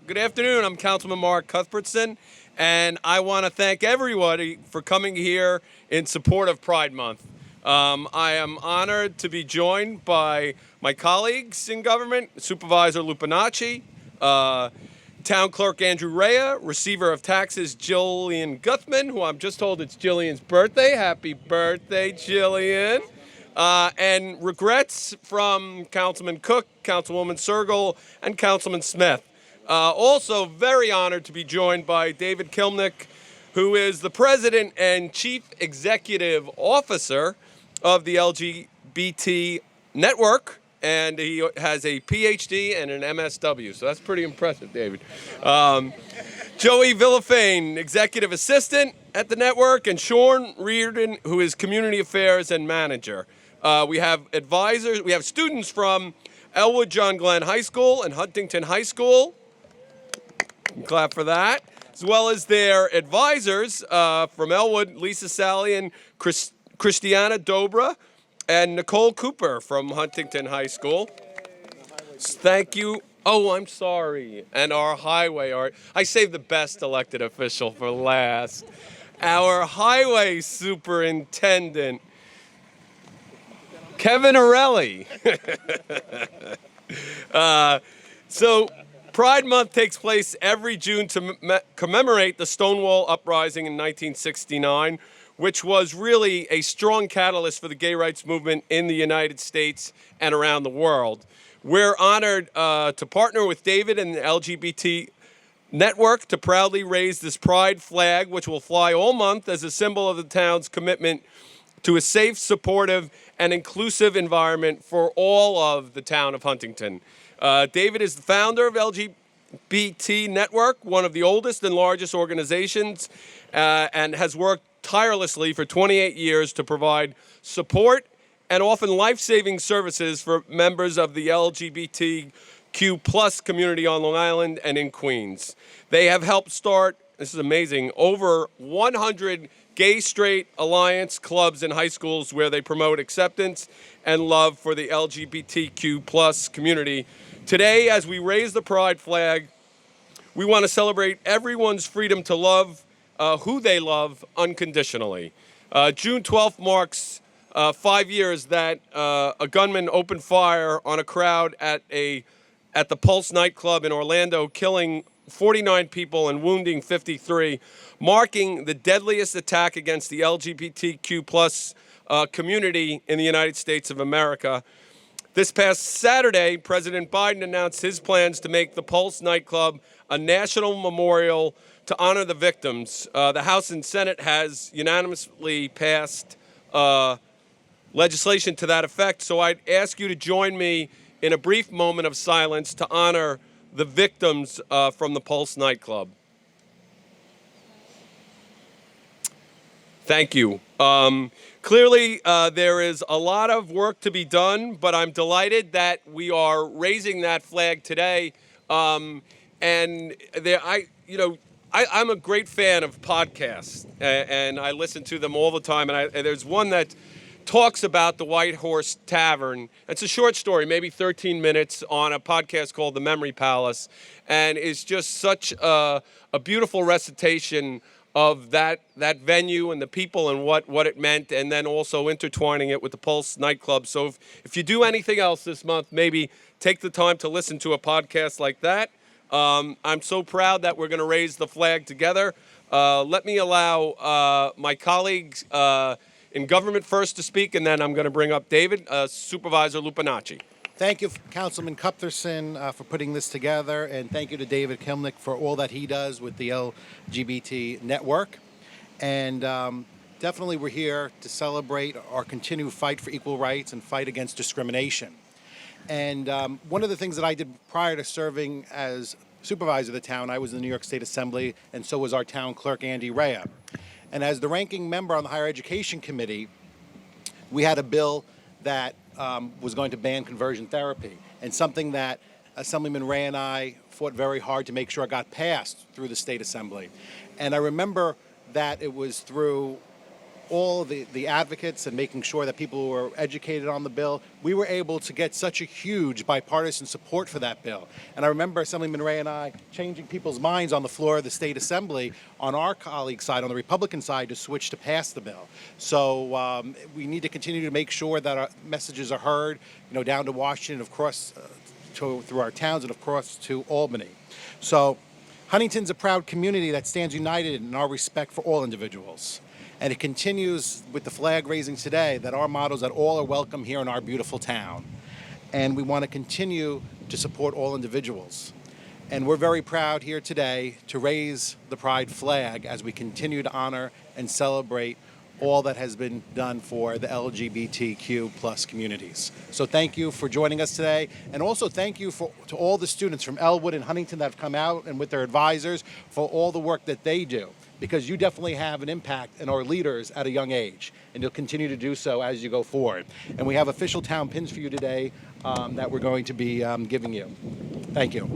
Good afternoon. I'm Councilman Mark Cuthbertson, and I want to thank everybody for coming here in support of Pride Month. I am honored to be joined by my colleagues in government, Supervisor Lupinacci, Town Clerk Andrew Rea, Receiver of Taxes Jillian Guthman, who I'm just told it's Jillian's birthday. Happy birthday, Jillian. And regrets from Councilman Cook, Councilwoman Sergel, and Councilman Smith. Also very honored to be joined by David Kilmnick, who is the President and Chief Executive Officer of the LGBT Network, and he has a PhD and an MSW, so that's pretty impressive, David. Joey Villafane, Executive Assistant at the network, and Sean Reardon, who is Community Affairs and Manager. We have advisors, we have students from Elwood John Glenn High School and Huntington High School. Clap for that. As well as their advisors from Elwood, Lisa Sally and Christiana Dobra, and Nicole Cooper from Huntington High School. Thank you. Oh, I'm sorry. And our highway, I saved the best elected official for last. Our highway superintendent, Kevin Orelli. So Pride Month takes place every June to commemorate the Stonewall Uprising in 1969, which was really a strong catalyst for the gay rights movement in the United States and around the world. We're honored to partner with David and the LGBT Network to proudly raise this pride flag, which will fly all month as a symbol of the town's commitment to a safe, supportive, and inclusive environment for all of the town of Huntington. David is the founder of LGBT Network, one of the oldest and largest organizations, and has worked tirelessly for 28 years to provide support and often life-saving services for members of the LGBTQ plus community on Long Island and in Queens. They have helped start, this is amazing, over 100 gay, straight alliance clubs in high schools where they promote acceptance and love for the LGBTQ plus community. Today, as we raise the pride flag, we want to celebrate everyone's freedom to love who they love unconditionally. June 12th marks 5 years that a gunman opened fire on a crowd at the Pulse nightclub in Orlando, killing 49 people and wounding 53, marking the deadliest attack against the LGBTQ plus community in the United States of America. This past Saturday, President Biden announced his plans to make the Pulse nightclub a national memorial to honor the victims. The House and Senate has unanimously passed legislation to that effect, so I'd ask you to join me in a brief moment of silence to honor the victims from the Pulse nightclub. Thank you. Clearly, there is a lot of work to be done, but I'm delighted that we are raising that flag today. I'm a great fan of podcasts, and I listen to them all the time. And there's one that talks about the White Horse Tavern. It's a short story, maybe 13 minutes, on a podcast called The Memory Palace, and it's just such a beautiful recitation of that venue and the people and what it meant, and then also intertwining it with the Pulse nightclub. So if you do anything else this month, maybe take the time to listen to a podcast like that. I'm so proud that we're going to raise the flag together. Let me allow my colleagues in government first to speak, and then I'm going to bring up David, Supervisor Lupinacci. Thank you, Councilman Cuthbertson, for putting this together, and thank you to David Kilmnick for all that he does with the LGBT Network. And definitely we're here to celebrate our continued fight for equal rights and fight against discrimination. And one of the things that I did prior to serving as supervisor of the town, I was in the New York State Assembly, and so was our town clerk, Andy Rea. And as the ranking member on the Higher Education Committee, we had a bill that was going to ban conversion therapy, and something that Assemblyman Ray and I fought very hard to make sure it got passed through the State Assembly. And I remember that it was through all the advocates and making sure that people were educated on the bill, we were able to get such a huge bipartisan support for that bill. And I remember Assemblyman Ray and I changing people's minds on the floor of the State Assembly on our colleague side, on the Republican side, to switch to pass the bill. So we need to continue to make sure that our messages are heard, down to Washington, of course, through our towns, and of course to Albany. So Huntington's a proud community that stands united in our respect for all individuals. And it continues with the flag raising today that our motto is that all are welcome here in our beautiful town. And we want to continue to support all individuals. And we're very proud here today to raise the pride flag as we continue to honor and celebrate all that has been done for the LGBTQ plus communities. So thank you for joining us today. And also thank you to all the students from Elwood and Huntington that have come out and with their advisors for all the work that they do, because you definitely have an impact and are leaders at a young age, and you'll continue to do so as you go forward. And we have official town pins for you today that we're going to be giving you. Thank you.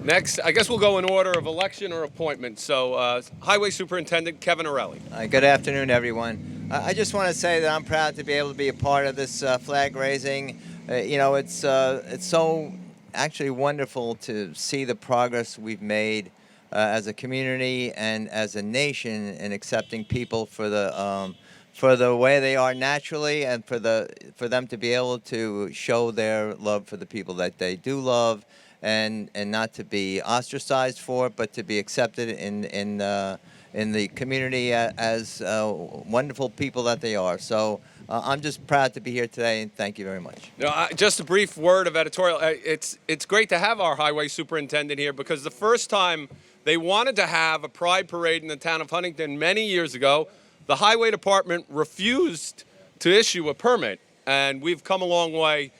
Next, I guess we'll go in order of election or appointment. So, Highway Superintendent Kevin Orelli. Good afternoon, everyone. I just want to say that I'm proud to be able to be a part of this flag raising. It's so actually wonderful to see the progress we've made as a community and as a nation in accepting people for the way they are naturally, and for them to be able to show their love for the people that they do love, and not to be ostracized for it, but to be accepted in the community as wonderful people that they are. So I'm just proud to be here today, and thank you very much. Just a brief word of editorial. It's great to have our highway superintendent here, because the first time they wanted to have a pride parade in the town of Huntington many years ago, the highway department refused to issue a permit, and we've come a long way.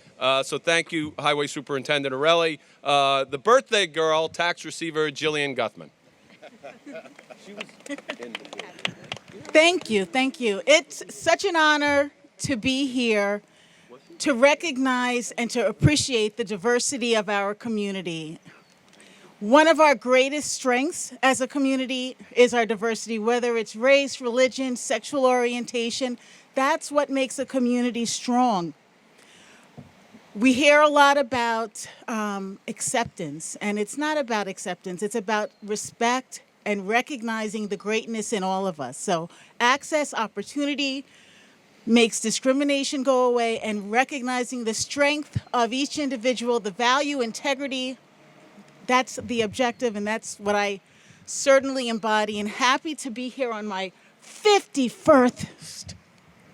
So thank you, Highway Superintendent Orelli. The birthday girl, tax receiver Jillian Guthman. Thank you. It's such an honor to be here to recognize and to appreciate the diversity of our community. One of our greatest strengths as a community is our diversity, whether it's race, religion, sexual orientation. That's what makes a community strong. We hear a lot about acceptance, and it's not about acceptance. It's about respect and recognizing the greatness in all of us. So access, opportunity makes discrimination go away, and recognizing the strength of each individual, the value, integrity, that's the objective, and that's what I certainly embody. And happy to be here on my 51st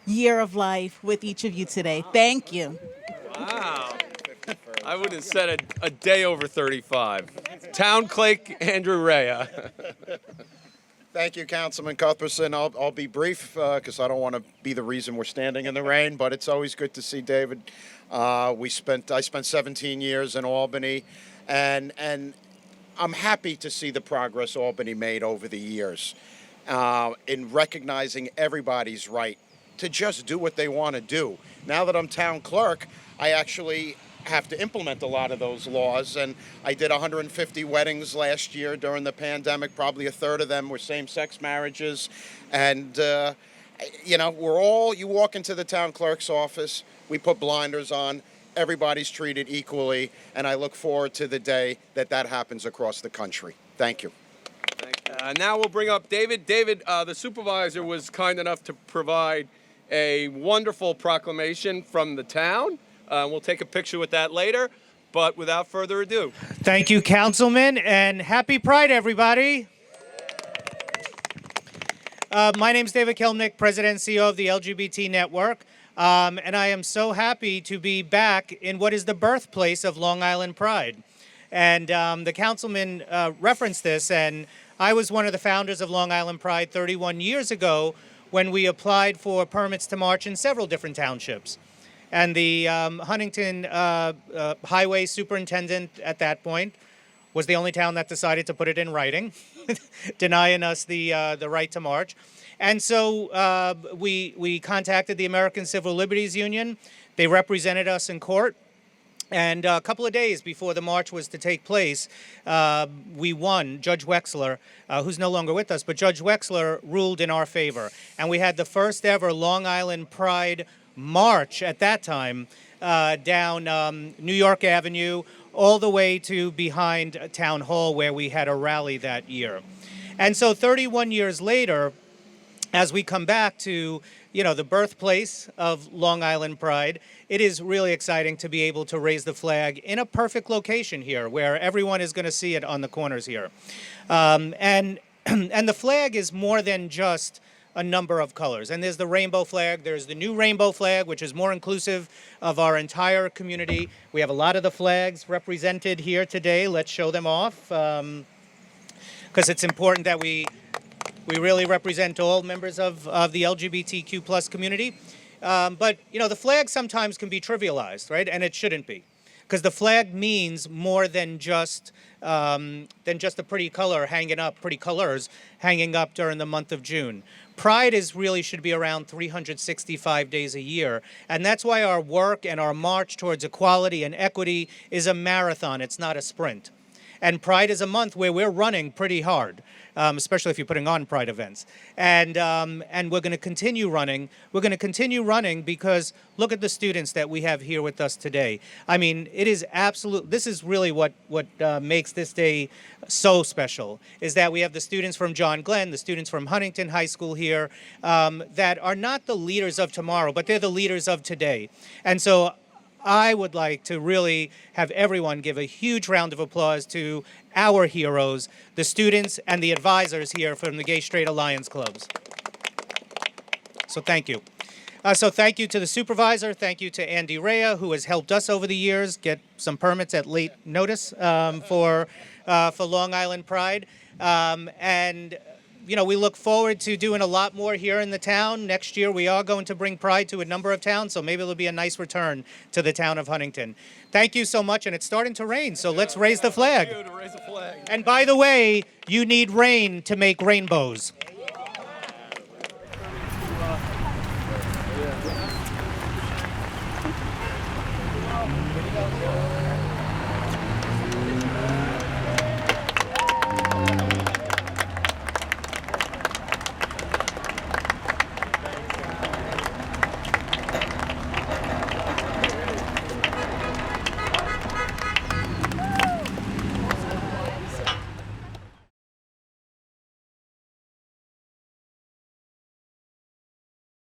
year of life with each of you today. Thank you. Wow. I would have said a day over 35. Town Clerk Andrew Rea. Thank you, Councilman Cuthbertson. I'll be brief because I don't want to be the reason we're standing in the rain, but it's always good to see David. I spent 17 years in Albany, and I'm happy to see the progress Albany made over the years in recognizing everybody's right to just do what they want to do. Now that I'm town clerk, I actually have to implement a lot of those laws, and I did 150 weddings last year during the pandemic. Probably a third of them were same-sex marriages, and you walk into the town clerk's office, we put blinders on, everybody's treated equally, and I look forward to the day that happens across the country. Thank you. Now we'll bring up David. David, the supervisor was kind enough to provide a wonderful proclamation from the town. We'll take a picture with that later, but without further ado. Thank you, Councilman, and happy Pride, everybody. My name is David Kilmnick, President and CEO of the LGBT Network, and I am so happy to be back in what is the birthplace of Long Island Pride. And the Councilman referenced this, and I was one of the founders of Long Island Pride 31 years ago when we applied for permits to march in several different townships. And the Huntington highway superintendent at that point was the only town that decided to put it in writing, denying us the right to march. And so we contacted the American Civil Liberties Union. They represented us in court. And a couple of days before the march was to take place, we won. Judge Wexler, who's no longer with us, but Judge Wexler ruled in our favor. And we had the first ever Long Island Pride march at that time down New York Avenue all the way to behind Town Hall, where we had a rally that year. And so 31 years later, as we come back to, the birthplace of Long Island Pride, it is really exciting to be able to raise the flag in a perfect location here, where everyone is going to see it on the corners here. And the flag is more than just a number of colors. And there's the rainbow flag. There's the new rainbow flag, which is more inclusive of our entire community. We have a lot of the flags represented here today. Let's show them off, because it's important that we really represent all members of the LGBTQ plus community. But, the flag sometimes can be trivialized, right? And it shouldn't be. Because the flag means more than just a pretty color hanging up, pretty colors hanging up during the month of June. Pride really should be around 365 days a year. And that's why our work and our march towards equality and equity is a marathon. It's not a sprint. And Pride is a month where we're running pretty hard, especially if you're putting on Pride events. And we're going to continue running. We're going to continue running because look at the students that we have here with us today. I mean, it is this is really what makes this day so special, is that we have the students from John Glenn, the students from Huntington High School here, that are not the leaders of tomorrow, but they're the leaders of today. And so I would like to really have everyone give a huge round of applause to our heroes, the students and the advisors here from the Gay Straight Alliance Clubs. So thank you. So thank you to the supervisor. Thank you to Andy Rea, who has helped us over the years get some permits at late notice for Long Island Pride. We look forward to doing a lot more here in the town. Next year, we are going to bring Pride to a number of towns, so maybe it'll be a nice return to the town of Huntington. Thank you so much, and it's starting to rain, so let's raise the flag. To raise the flag. And by the way, you need rain to make rainbows.